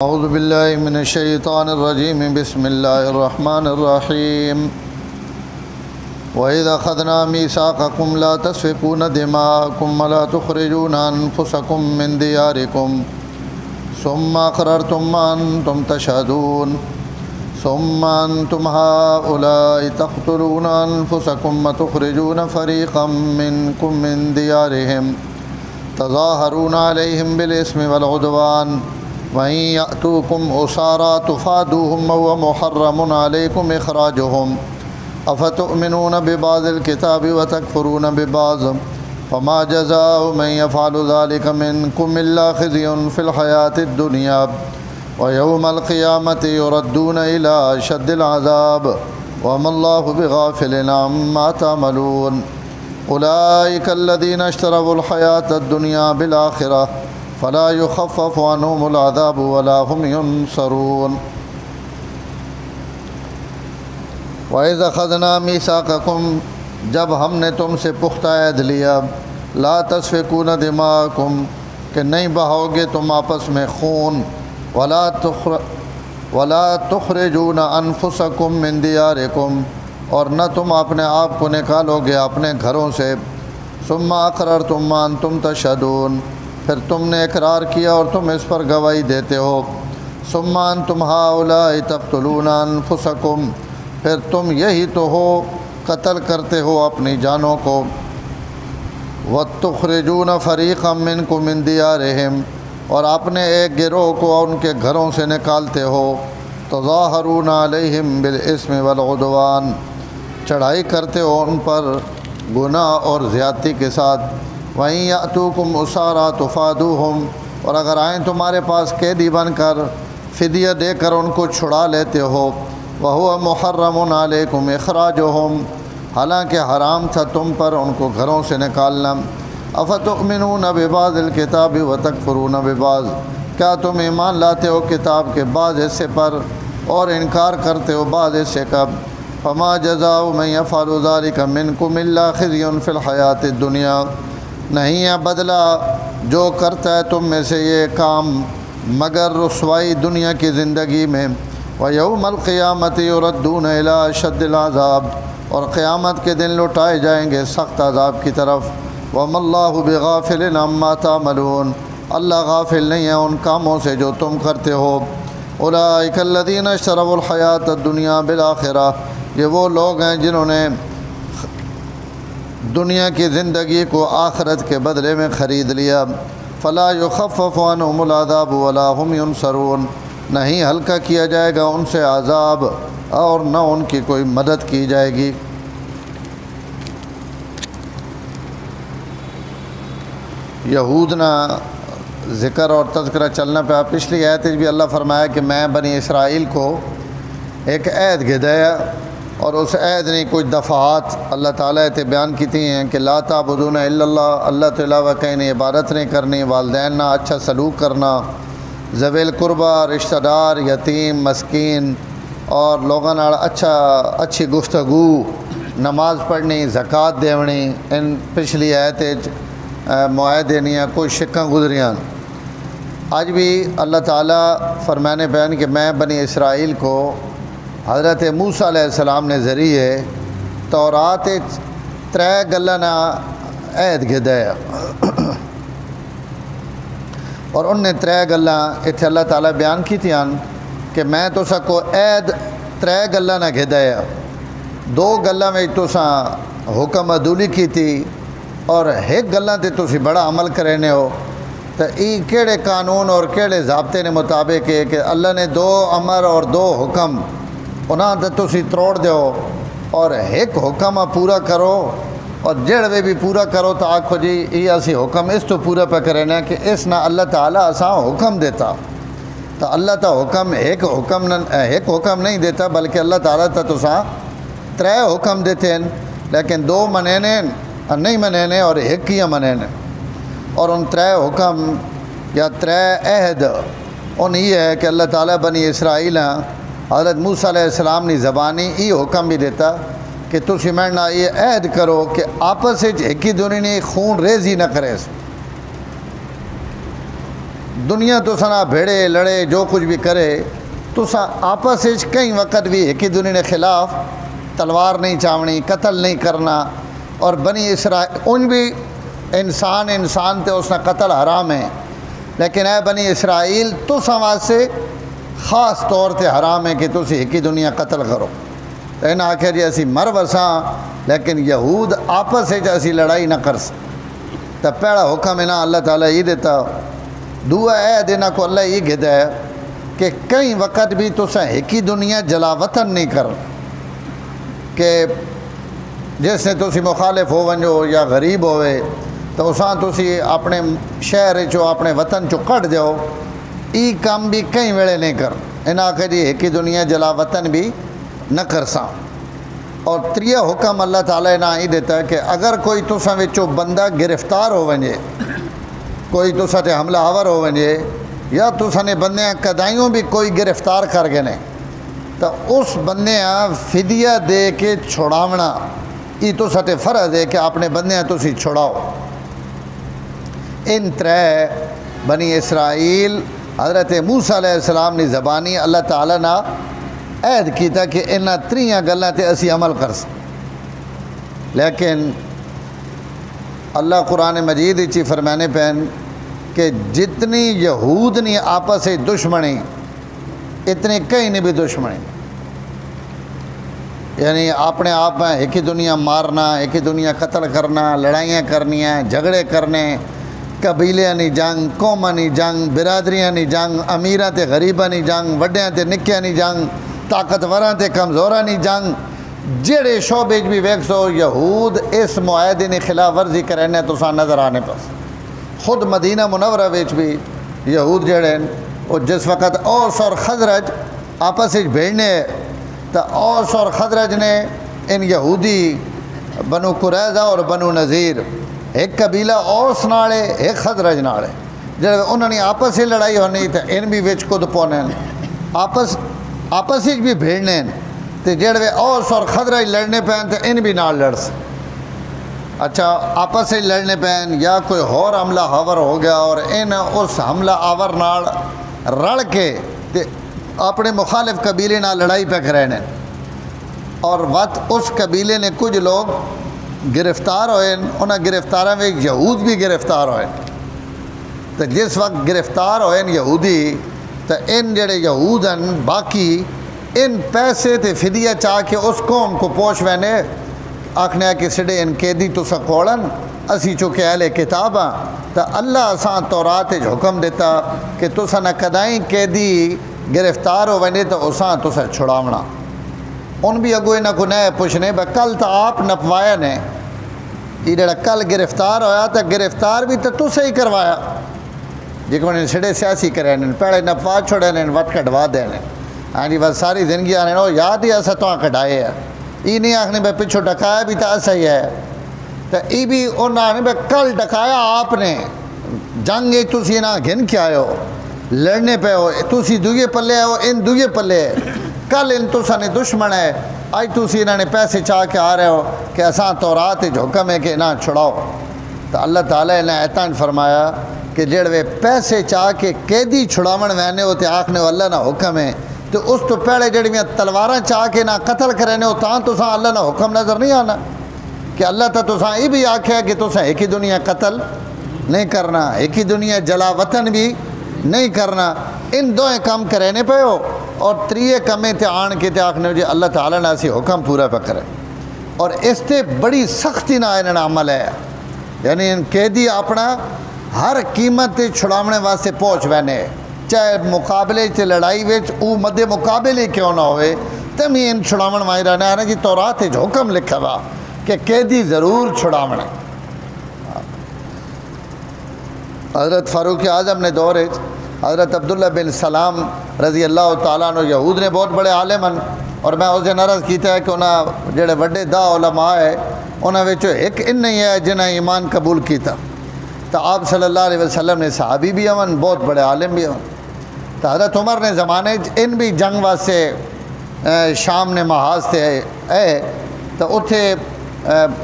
اعوذ باللہ من الشیطان الرجیم بسم اللہ الرحمن الرحیم وَإِذَا أَخَذْنَا مِيثَاقَكُمْ لَا تَسْفِكُونَ دِمَاءَكُمْ وَلَا تُخْرِجُونَ أَنفُسَكُم مِّن دِيَارِكُمْ ثُمَّ أَقْرَرْتُم وَأَنتُمْ تَشْهَدُونَ ثُمَّ أَنتُمْ هَؤُلَاءِ تَقْتُلُونَ أَنفُسَكُمْ وَتُخْرِجُونَ فَرِيقًا مِّنكُم مِّن دِيَارِهِمْ تَظَاهَرُونَ عَلَيْهِم بِالْإِثْمِ وَالْعُدْوَانِ وَإِن يَأْتُوكُمْ أُسَارَىٰ تُفَادُوهُمْ وَهُوَ مُحَرَّمٌ عَلَيْكُمْ إِخْرَاجُهُمْ أَفَتُؤْمِنُونَ بِبَعْضِ الْكِتَابِ وَتَكْفُرُونَ بِبَعْضٍ فَمَا جَزَاءُ مَن يَفْعَلُ ذَلِكَ مِنكُمْ إِلَّا خِزْيٌ فِي الْحَيَاةِ الدُّنْيَا وَيَوْمَ الْقِيَامَةِ يُرَدُّونَ إِلَىٰ أَشَدِّ الْعَذَابِ وَمَا اللَّهُ بِغَافِلٍ عَمَّا تَعْمَلُونَ أُولَٰئِكَ الَّذِينَ اشْتَرَوُا الْحَيَاةَ الدُّنْيَا بِالْآخِرَةِ فلا يخفف عنهم العذاب ولا هم ينصرون وَإِذَا أَخَذْنَا مِيثَاقَكُمْ جب ہم نے تم سے پختہ عہد لیا لا تسفكون دماءكم کہ نہیں بہاؤ گے تم آپس میں خون ولا تخرجون انفسكم من دياركم اور نہ تم اپنے آپ کو نکالو گے اپنے گھروں سے ثم أقررتم وأنتم تشهدون پھر تم نے اقرار کیا اور تم اس پر گواہی دیتے ہو ثم انتم هؤلاء تقتلون انفسکم پھر تم یہی تو ہو قتل کرتے ہو اپنی جانوں کو وتخرجون فریقا منکم من دیارہم اور اپنے ایک گروہ کو ان کے گھروں سے نکالتے ہو تظاہرون علیہم بالاسم والعدوان چڑھائی کرتے ہو ان پر گناہ اور زیادتی کے ساتھ وَإِن يَأْتُوكُمْ أُسَارَىٰ تُفَادُوهُمْ اور اگر آئیں تمہارے پاس قیدی بن کر فدیہ دے کر ان کو چھڑا لیتے ہو وَهُوَ مُحَرَّمٌ عَلَيْكُمْ إِخْرَاجُهُمْ حالانکہ حرام تھا تم پر ان کو گھروں سے نکالنا أَفَتُؤْمِنُونَ بِبَعْضِ الْكِتَابِ وَتَكْفُرُونَ بِبَعْضٍ کیا تم ایمان لاتے ہو کتاب کے بعض حصے پر اور انکار کرتے ہو بعض حصے کا فَمَا جَزَاءُ مَن يَفْعَلُ ذَلِكَ مِنكُمْ إِلَّا خِزْيٌ فِي الْحَيَاةِ الدُّنْيَا نہیں ہے بدلہ جو کرتا ہے تم میں سے یہ کام مگر رسوائی دنیا کی زندگی میں وَيَوْمَ الْقِيَامَةِ يُرَدُّونَ إِلَىٰ أَشَدِّ الْعَذَابِ اور قیامت کے دن لوٹائے جائیں گے سخت عذاب کی طرف وَمَا اللَّهُ بِغَافِلٍ عَمَّا تَعْمَلُونَ اللہ غافل نہیں ہے ان کاموں سے جو تم کرتے ہو أُولَٰئِكَ الَّذِينَ اشْتَرَوُا الْحَيَاةَ الدُّنْيَا بِالْآخِرَةِ یہ وہ لوگ ہیں جنہوں نے دنیا کی زندگی کو آخرت کے بدلے میں خرید لیا فلا يخفف عنهم العذاب ولا هم ينصرون نہیں ہلکا کیا جائے گا ان سے عذاب اور نہ ان کی کوئی مدد کی جائے گی یہود نہ ذکر اور تذکرہ چلنا پہ پچھلی آیت بھی اللہ فرمایا کہ میں بنی اسرائیل کو ایک عہد گدایا اور اس عہد نے کچھ دفعات اللہ تعالیٰ تے بیان کی ہیں کہ لا تعبدون الا اللہ اللہ کے علاوہ کہیں نے عبادت نہیں کرنی والدین نہ اچھا سلوک کرنا ذوی القربہ رشتہ دار یتیم مسکین اور لوگوں نال اچھی گفتگو نماز پڑھنی زکوٰۃ دیونی ان پچھلی آیت معاہدے نہیں کوئی شکاں گزریاں آج بھی اللہ تعالیٰ فرمانے بیان کہ میں بنی اسرائیل کو حضرت موسیٰ علیہ السلام نے ذریعے تورات ترے گلاں عہد گدایا اور ان نے ترے گلاں اتنے اللہ تعالیٰ بیان کی تھیں کہ میں تو سا کو عہد ترے گلاں گدایا دو گلاں میں تو سا حکم عدولی کی تھی اور ایک گلاں تے تسی بڑا عمل کرنے ہو تو یہ کیڑے قانون اور کیڑے ضابطے نے مطابق ہے کہ اللہ نے دو امر اور دو حکم انہاں تے تسی تروڑ دیو اور ایک حکم پورا کرو اور جڑے بھی پورا کرو تو آکھو جی یہ اسی حکم اس تو پورا پہ کرنا کہ اس نہ اللہ تعالیٰ اساں حکم دیتا تو اللہ تا حکم ایک حکم نہیں دیتا بلکہ اللہ تعالیٰ تا تساں ترے حکم دیتے ہیں لیکن دو منینے نہیں منینے اور ایک ہی منینے اور ان ترے حکم یا ترے عہد ان یہ ہے کہ اللہ تعالیٰ بنی اسرائیل حضرت موسیٰ علیہ السلام نے زبانی یہ حکم بھی دیتا کہ تسی مرنا یہ عہد کرو کہ آپس ایک ہی دونوں نے خون ریزی نہ کرے دنیا تو سنا بھیڑے لڑے جو کچھ بھی کرے تو آپس کئی وقت بھی ایک ہی دنیا نے خلاف تلوار نہیں چاونی، قتل نہیں کرنا. اور بنی اسرائیل ان بھی انسان تے اس نے قتل حرام ہے، لیکن اے بنی اسرائیل تو واسطے خاص طور تے حرام ہے کہ تسی ایک ہی دنیا قتل کرو. انہیں آخیا جی اسی مر وساں لیکن یہود آپس اسی لڑائی نہ کر سکیں. تو پہلا حکم ہے نا اللہ تعالیٰ یہ دیتا. دعا اے دینا کو اللہ یہ کہتا ہے کہ کئی وقت بھی تسا ایک ہی دنیا جلا وطن نہیں کر کہ جس نے تسی مخالف ہو ونجو یا غریب ہوئے تو اساں تسی اپنے شہر چو اپنے وطن چو کٹ جاؤ. ای کام بھی کئی ویلے نہیں کر. انہیں آخر جی ایک ہی دنیا جلا وطن بھی نہ کر ساں. اور تریہ حکم اللہ تعالیٰ نے یہ دیتا ہے کہ اگر کوئی تساں وچوں بندہ گرفتار ہو ونجے، کوئی تساں تے حملہ آور ہو ونجے یا تساں نے بندیاں کدائیوں بھی کوئی گرفتار کر گئے تو اس بندیاں فدیہ دے کے چھڑاونا یہ تساں تے فرض ہے کہ اپنے بندیاں تسی چھڑاؤ. ان ترے بنی اسرائیل حضرت موسیٰ علیہ السلام نے زبانی اللہ تعالیٰ نے عہد کیتا کہ انہاں تریاں گلاں تے اسی عمل کر سکیں. لیکن اللہ قرآن مجید اچھی فرمانے پہن کہ جتنی یہود نے آپس سے دشمنی اتنے کئی نے بھی دشمنی. یعنی اپنے آپ میں ایک ہی دنیا مارنا، ایک ہی دنیا قتل کرنا، لڑائیاں کرنیاں، جھگڑے کرنے، قبیلیاں نی جنگ، قوماں نی جنگ، برادریاں نی جنگ، امیراں تے غریباں نی جنگ، وڈیاں تے نکیاں نی جنگ، طاقتوراں تے کمزوراں نی جنگ. جڑے شعبے بھی ویکھ سو یہود اس معاہدے نے خلاف ورزی کرنے تو سان نظر آنے پاس. خود مدینہ منورہ وچ بھی یہود جڑے وہ جس وقت اوس اور خزرج آپس وچ بھیڑنے تو اوس اور خزرج نے ان یہودی بنو قریظہ اور بنو نذیر ایک قبیلہ اوس نالے ایک خزرج نالے جب انہوں نے آپس سے لڑائی ہونی تو ان بھی وچ کد پونے آپس بھی بھیڑنے تو جڑے اوس اور خزرج لڑنے پہن تو ان بھی نال لڑ سکتے. اچھا آپس سے لڑنے پہن یا کوئی اور حملہ آور ہو گیا اور ان اس حملہ آور نال رل کے اپنے مخالف قبیلے نال لڑائی پہ کرنے اور وقت اس قبیلے نے کچھ لوگ گرفتار ہوئے. انہیں گرفتاراں میں یہود بھی گرفتار ہوئے. تو جس وقت گرفتار ہوئے یہودی تو ان جڑے یہود ہیں باقی ان پیسے تے فدیہ چاہ کے اس قوم کو پوچھ وینے آکھنے کہ سڑے ان قیدی تو سکوڑن اسی چونکہ اہل کتاب ہاں تو اللہ اساں تورات حکم دیتا کہ تسا نہ کدائیں قیدی گرفتار ہو وینے تو اساں تسا چھڑاونا. ان بھی اگو انہاں کو نئے پوچھنے بھائی کل تو آپ نپوایا نے یہ جڑا کل گرفتار ہویا تو گرفتار بھی تو تسا ہی کروایا جی کو سڑے سیاسی کرے پہلے نپوا چھوڑے نے وٹ کٹوا دے. ہاں جی بس ساری زندگی آنے وہ یاد ہی ایسا تو کٹائے ہے یہ نہیں آخنے بھائی پچھو ڈکایا بھی تو ایسا ہی ہے. تو یہ بھی انہوں نے بھائی کل ڈکایا آپ نے جنگ تسی نہ گھن کے آئے ہو لڑنے پہ ہو تسی دوئے پلے ہو ان دوئے پلے کل ان تسا نے دشمن ہے آج تسی انہوں نے پیسے چاہ کے آ رہے ہو کہ اساں تورات حکم ہے کہ نہ چھڑاؤ. تو اللہ تعالیٰ نے اعتان فرمایا کہ جڑے پیسے چاہ کے قیدی چھڑاون وینے ہوتے آخنے اللہ نہ حکم ہے تو اس تو پہلے جڑیاں تلواراں چاہ کے نہ قتل کرنے ہو تاں تساں اللہ نہ حکم نظر نہیں آنا کہ اللہ تا تساں یہ بھی آکھیا کہ تساں ایک ہی دنیا قتل نہیں کرنا، ایک ہی دنیا جلا وطن بھی نہیں کرنا. ان دوئیں کام کرنے پہ ہو اور تریے کمیں تے آن کے تے آکھنے ہو جی اللہ تعالیٰ نے اسی حکم پورا پہ کرے. اور اس تے بڑی سختی نہ انہوں نے عمل ہے یعنی ان قیدی اپنا ہر قیمت تے چھڑاونے واسطے پہنچ وینے چاہے مقابلے تے لڑائی وچ او مد مقابلے کیوں نہ ہوئے تمی ان چھڑاون وائی رہنے آنے جی تورات حکم لکھا ہوا کہ قیدی ضرور چھڑاونے. حضرت فاروق اعظم نے دور حضرت عبداللہ بن سلام رضی اللہ تعالیٰ عنہ یہود نے بہت بڑے عالم ہیں اور میں اسے نرض کیتا ہے کہ انہاں جڑے وڈے دا علماء ہے انہاں وچوں ایک ان نہیں ہے جنہیں ایمان قبول کیتا. تو آپ صلی اللہ علیہ وسلم نے صحابی بھی ہون بہت بڑے عالم بھی ہون. تو حضرت عمر نے زمانے ان بھی جنگ واسطے شام نے محاذ سے ہے تو اتھے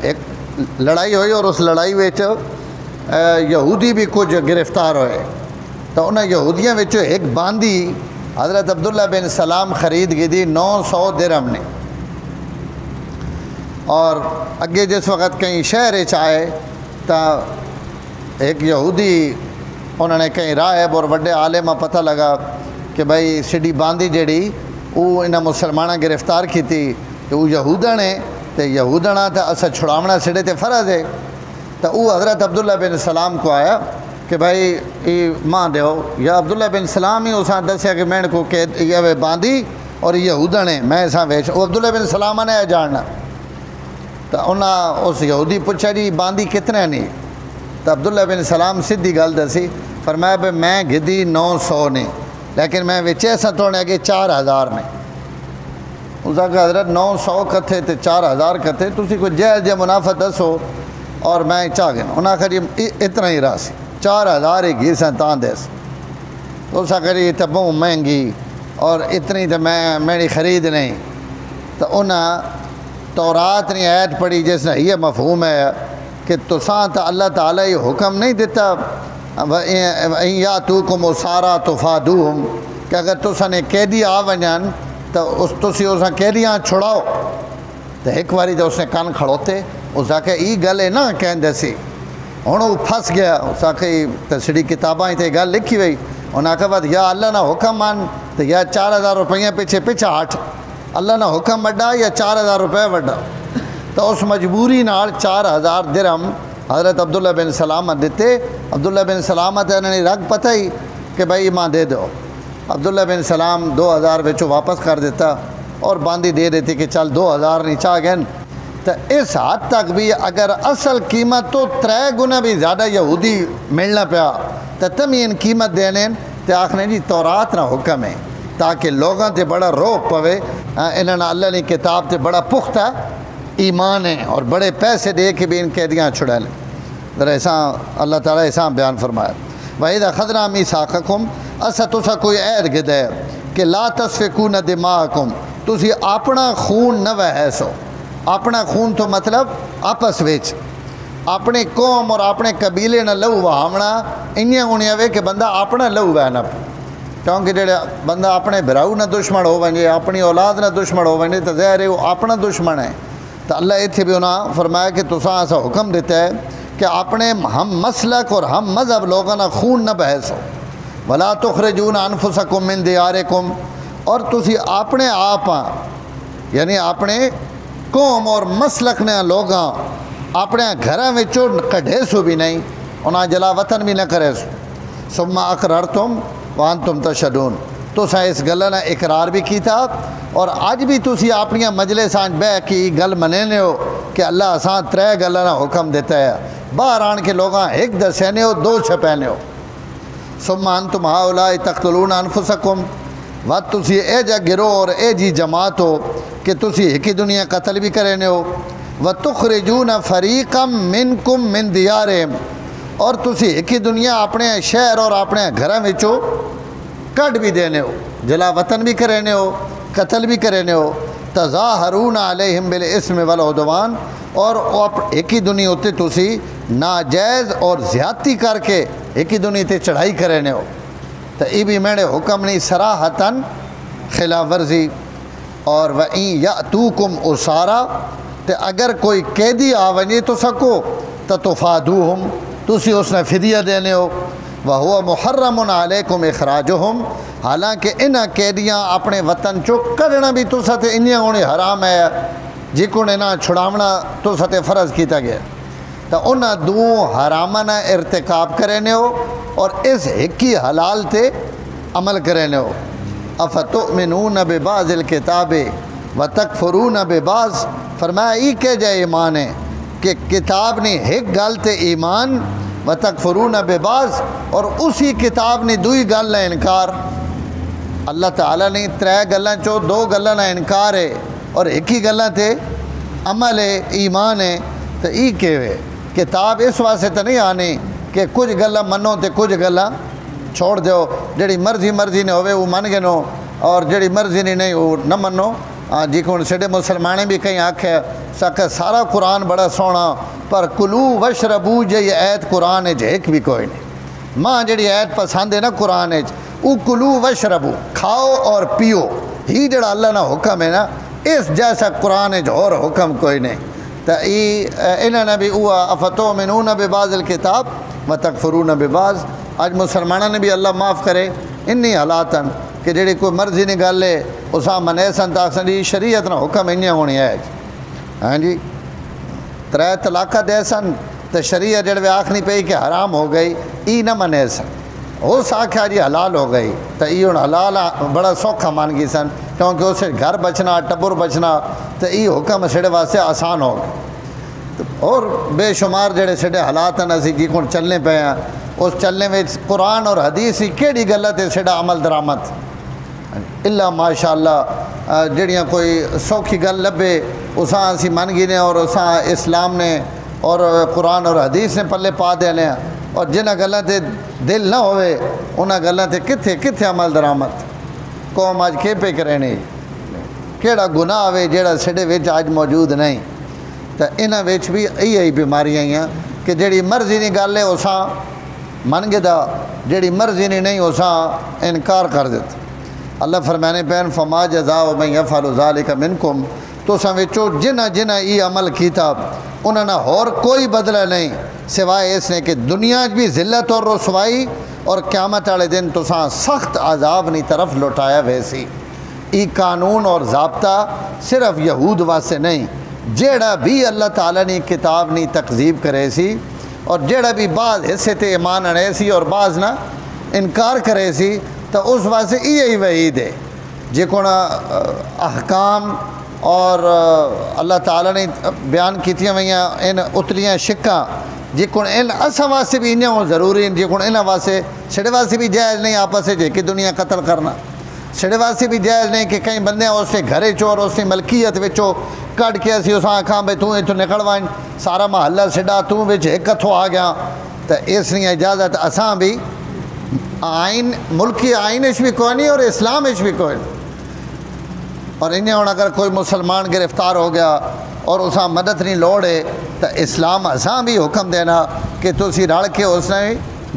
ایک لڑائی ہوئی اور اس لڑائی وچ یہودی بھی کچھ گرفتار ہوئے تو انہیں یہودیاں وچوں ایک باندی حضرت عبداللہ بن سلام خرید گئی تھی 900 درہم نے. اور اگے جس وقت کہیں شہر آئے تو ایک یہودی انہوں نے کہیں راہب اور وڈے عالم پتہ لگا کہ بھائی سیڈی باندی جڑی وہ انہیں مسلمانہ گرفتار کی تھی کہ وہ یہودن ہے تو یہودنا تو اسا چھڑاونا سڑے تے فرض ہے. تو وہ حضرت عبداللہ بن سلام کو آیا کہ بھائی یہ ماں دیو یا عبداللہ بن سلام ہی اساں دسیا کہ میں کو کہ یہ باندی اور یہودن ہے میں اساں ویچ. وہ عبداللہ بن سلام نے جاننا تو انہاں اس یہودی پوچھا جی باندی کتنے نہیں. تو عبداللہ بن سلام سیدھی گل دسی فرمایا بھائی میں گدی 900 نے لیکن میں وچے سا توڑنے اگے 4000 نے. اس کا حضرت 900 کتھے تے 4000 کتھے تسی کوئی جائز جے منافع دسو اور میں چاہ گیا. انہاں کہا جی اتنا ہی راسی 4000 ہی گھی سن تاں دیس. تو اس کا یہ تو بہت مہنگی اور اتنی تو میری خرید نہیں. تو انہاں تورات نے آیت پڑھی جس نے یہ مفہوم ہے کہ تساں تا اللہ تعالیٰ یہ حکم نہیں دیتا یاتوکم اسارا تفادوہم کہ اگر تساں نے قیدی آ ونجن تو تسی اساں قیدیاں چھڑاؤ. تو ایک باری تو اس نے کان کھڑوتے اس آ کے ای گل ہے نا کہندے سی. ہوں وہ پھنس گیا. اس آخری تسڑی کتاباں تے گل لکھی ہوئی. انہیں آخر بعد یا اللہ نہ حکم مان تو یا 4000 روپیہ پیچھے ہٹ. اللہ نہ حکم وڈا یا 4000 روپے وڈا. تو اس مجبوری نال 4000 درہم حضرت عبداللہ بن سلامت دیتے. عبداللہ بن سلامت انہوں نے رگ پتہ ہی کہ بھائی ماں دے دو. عبداللہ بن سلام 2000 وچوں واپس کر دیتا اور باندھی دے دیتی کہ چل 2000 نہیں چاہ گئے. تو اس حد تک بھی اگر اصل قیمت تو 3 گنا بھی زیادہ یہودی ملنا پیا تو تم ان قیمت دینے تو آخنے جی تورات نہ حکم ہے تاکہ لوگوں تے بڑا روب پوے. انہوں نے اللہ نے کتاب تے بڑا پختہ ایمان ہے اور بڑے پیسے دے کے بھی ان قیدیاں چھڑا لیں. ذرا ایسا اللہ تعالیٰ ایسا بیان فرمایا وَإِذَا خَذْنَا مِيثَاقَكُمْ اسا تسا کوئی عہد گدے کہ لا تسفکون دماءکم تسی اپنا خون نہ وہے سو. اپنا خون تو مطلب آپس ویچ اپنے قوم اور اپنے قبیلے نہ لہو وہامنا انیاں ہونیاں وے کہ بندہ اپنا لہو وہنا پہ. کیونکہ جڑے بندہ اپنے بھراؤ نہ دشمن ہو ونجے اپنی اولاد نہ دشمن ہو ونجے تو ظاہر ہے وہ اپنا دشمن ہے. تو اللہ اتھے بھی انہاں فرمایا کہ تساں ایسا حکم دیتا ہے کہ اپنے ہم مسلک اور ہم مذہب لوگوں نہ خون نہ بحثو. ولا تخرجون انفسکم من دیارکم اور تسی اپنے آپ یعنی اپنے قوم اور مسلک نے لوگاں اپنے گھراں وچوں کڈھے سو بھی نہیں انہاں جلا وطن بھی نہ کرے سو. ثم اقررتم وانتم تشهدون تساں اس گل نہ اقرار بھی کیتا اور اج بھی تسی اپنی مجلساں بہ کے گل مننے ہو کہ اللہ اساں 3 گلاں نہ حکم دیتا ہے. باہر آن کے لوگاں ایک دسینے ہو 2 چھپینے ہو. ثم انتم ہؤلاء تقتلون انفسکم وقت تسی اے جا گروہ اور اے جی جماعت ہو کہ تسی ایک ہی دنیا قتل بھی کرنے ہو. وتخرجون فریقا منکم من دیارہم اور تسی ایک ہی دنیا اپنے شہر اور اپنے گھراں وچوں کڈ بھی دینے ہو جلا وطن بھی کرنے ہو قتل بھی کرنے ہو. تظاہرون علیہم بالاسم والعدوان اور ایک ہی دنیا ہوتے تسی ناجائز اور زیادتی کر کے ایک ہی دنیا تے چڑھائی کرنے ہو. تو یہ بھی میرے حکم نہیں صراحتاً خلاف ورزی. اور وَإِن يَأْتُوكُمْ أُسَارَا تو اگر کوئی قیدی آ ونجے تو سکو تو تفادوہم تسی اس نے فدیہ دینے ہو. وَهُوَ مُحَرَّمٌ عَلَيْكُمْ إِخْرَاجُهُمْ حالانکہ انہاں قیدیاں اپنے وطن چو کرنا بھی تو ساتھ انہیں ہونے حرام ہے جکن انہاں چھڑاونا تو ساتھ فرض کیتا گیا. تو انہاں دو حرامانہ ارتکاب کرنے ہو اور اس حقی حلال تے عمل کرنے ہو. افتؤمنون ببعض الکتاب وتکفرون ببعض فرمایا یہ کہ جائے ایمان ہے کہ کتاب نے ایک گل تے ایمان وتکفرون ببعض اور اسی کتاب نے دوئی گل نہ انکار. اللہ تعالیٰ نے 3 گلاں چو 2 گلاں نہ انکار ہے اور ایک ہی گلاں تے عمل ہے ایمان ہے. تو یہ کہ کتاب اس واسطے تو نہیں آنی کہ کچھ گلاں منو تے کچھ گلاں چھوڑ دیو. جڑی مرضی نے ہوئے وہ من گنو اور جڑی مرضی نہیں وہ نہ منو. جی کون سڈے مسلمانے بھی کہیں آکھے سکے سارا قرآن بڑا سونا پر کلو وشربو جی ایت قرآن ہے ایک بھی کوئی نہیں. ماں جڑی آیت پسند ہے نا قرآن اکلو وشربو، کھاؤ اور پیو، ہی جڑا اللہ نا حکم ہے نا، اس جیسا قرآن اور حکم کوئی نہیں۔ تو انہوں نے بھی ہوا افتؤمنون ببعض الکتاب وتکفرون ببعض۔ آج مسلمانوں نے بھی اللہ معاف کرے انی حالاتن کہ جڑی کوئی مرضی نہیں گل ہے اساں منے سن تاکسن جی شریعت نا حکم انہیں ہونی ہے۔ ہاں جی 3 طلاقہ دے سن تو شریعت جڑے آکھنی پئی کہ حرام ہو گئی، ای نہ منے سن، اس آکھیا جی حلال ہو گئی تو ای ہن حلال بڑا سوکھا مان گئی سن، کیونکہ اسے گھر بچنا ٹبر بچنا تو ای حکم سڑے واسطے آسان ہو گئے۔ اور بے شمار جڑے سڑے حالات ہیں اسی جی کون چلنے پہ ہیں، اس چلنے میں قرآن اور حدیث ہی کیڑی غلط ہے سڑا عمل درآمد اللہ ماشاءاللہ جڑیاں کوئی سوکھی گل لبے اساں اسی من گئی نے اور اساں اسلام نے اور قرآن اور حدیث نے پلے پا دینے ہیں، اور جنہاں گلاں تے دل نہ ہوئے انہاں گلاں تے کتھے عمل درآمد۔ قوم آج کے پہ کرنے کیڑا گناہ ہوئے جیڑا سڑے وچ آج موجود نہیں۔ تو انہاں وچ بھی یہی بیماریاں ہیں کہ جڑی مرضی نہیں گل ہے اساں من گدا، جڑی مرضی نہیں اساں انکار کر دیتا۔ اللہ فرمانے پین فما جزاء من یفعل ذلک منکم، تو ساں وچوں جنہ ای عمل کیتا انہاں نہ اور کوئی بدلہ نہیں سوائے اس نے کہ دنیا بھی ذلت اور رسوائی، اور قیامت والے دن تو ساں سخت عذاب نی طرف لوٹایا ویسی۔ ای قانون اور ضابطہ صرف یہود واسطے نہیں، جیڑا بھی اللہ تعالیٰ نے کتاب نی تکذیب کرے سی اور جیڑا بھی بعض حصے تے ایمان انے سی اور بعض نہ انکار کرے سی، تو اس واسطے یہی وعید ہے جے کون احکام اور اللہ تعالیٰ نے بیان کیتیاں ہوئیاں ان اتلیاں شکاں جے کون ان اساں واسطے بھی انہاں ضروری ہیں، جے کون انہاں واسطے سڑے واسطے بھی جائز نہیں آپس سے کہ دنیا قتل کرنا، سڑے واسطے بھی جائز نہیں کہ کئی بندے اس سے گھرے چور اس سے ملکیت وچوں کٹ کے اسی اساں آکھاں بھئی تو اتوں نکل وائن سارا محلہ سڈا تو وچ ایک ہتھوں آ گیا، تو اس نے اجازت اساں بھی آئین ملکی آئین بھی کوئی نہیں اور اسلام بھی کوئی نہیں۔ اور انہیں ہوں اگر کوئی مسلمان گرفتار ہو گیا اور اساں مدد نہیں لوڑ ہے تو اسلام اساں بھی حکم دینا کہ تسی رل کے اس نے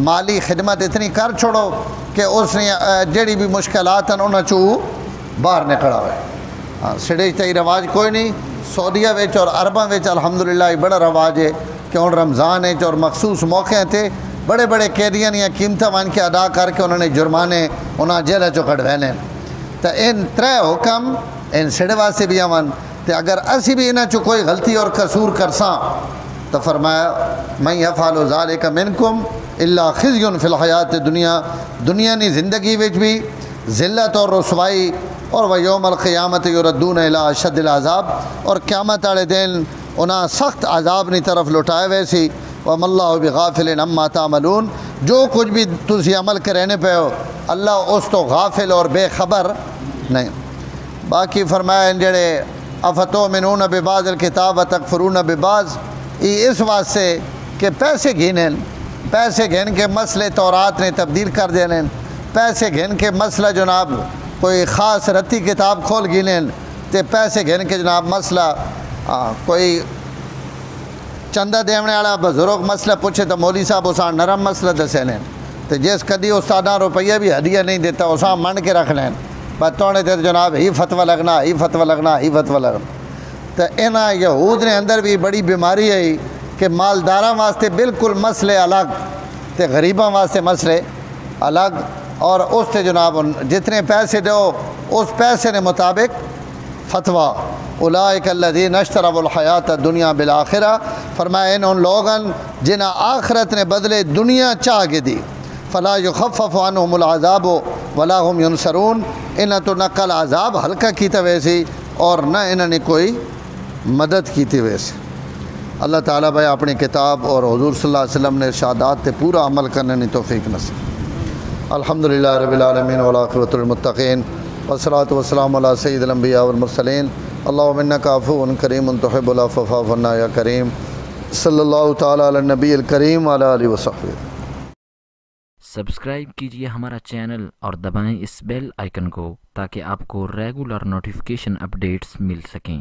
مالی خدمت اتنی کر چھوڑو کہ اس نے جڑی بھی مشکلات ہیں انہاں چوں باہر نکلا ہوئے۔ ہاں سڑے تے رواج کوئی نہیں، سعودیہ وچ اور عرباں وچ الحمدللہ بڑا رواج ہے کہ ہن رمضان ہے اور مخصوص موقع تے بڑے بڑے قیدیاں یا قیمتیں ون کے ادا کر کے انہوں نے جرمانے انہاں جیلہ چو کڈوینے۔ تو ان 3 حکم ان سڑے واسطے بھی آون، تو اگر اسی بھی انہاں چو کوئی غلطی اور قصور کرساں تو فرمایا من یفعل ذلک منکم الا خزی فی الحیات دنیا نی زندگی وچ بھی ذلت اور رسوائی، اور ویوم القیامت یردون الی اشد العذاب، اور قیامت والے دن انہاں سخت عذاب نی طرف لٹائے ویسی۔ وَمَا اللَّهُ بِغَافِلٍ عَمَّا تَعْمَلُونَ، جو کچھ بھی تسی عمل کرنے پہ ہو اللہ اس تو غافل اور بے خبر نہیں۔ باقی فرمایا ان جڑے افتؤمنون ببعض الکتاب وتکفرون ببعض، اس واسطے کہ پیسے گھن کے مسئلے تورات نے تبدیل کر دینے، پیسے گھن کے مسئلہ جناب کوئی خاص رتی کتاب کھول گنیں تے پیسے گھن کے جناب مسئلہ کوئی چندہ دیونے والا بزرگ مسئلہ پوچھے تو مولوی صاحب اساں نرم مسئلہ دسے لیں، تو جس کدی استاداں روپیہ بھی ہدیہ نہیں دیتا اساں من کے رکھ لیں، بس توڑے تے جناب ہی فتوہ لگنا ہی فتوہ لگنا ہی فتوہ لگنا۔ تو انہاں یہود نے اندر بھی بڑی بیماری ہے کہ مالداراں واسطے بالکل مسئلے الگ تے غریباں واسطے مسئلے الگ، اور اس تے جناب جتنے پیسے دو اس پیسے نے مطابق فتویٰ۔ اولئک الذین اشتروا الحیات الدنیا بالآخرہ، فرمایا ان لوگن جنہاں آخرت نے بدلے دنیا چاہ کے دی، فلا یخفف عنہم العذاب ولا هم ینصرون، انہاں تو نہ کل عذاب ہلکا کیتا ویسی اور نہ انہاں نے کوئی مدد کیتی ویسی۔ اللہ تعالیٰ بھائی اپنی کتاب اور حضور صلی اللہ علیہ وسلم نے ارشادات تے پورا عمل کرنے کی توفیق نصیب۔ الحمدللہ رب العالمین والعاقبۃ للمتقین والصلاۃ والسلام علی سید الانبیاء والمرسلین اللہم انک عفو کریم تحب العفو فاعف عنا یا کریم صلی اللہ تعالیٰ علی النبی الکریم وعلی آلہ وصحبہ۔ سبسکرائب کیجئے ہمارا چینل اور دبائیں اس بیل آئیکن کو تاکہ آپ کو ریگولر نوٹیفیکیشن اپڈیٹس مل سکیں۔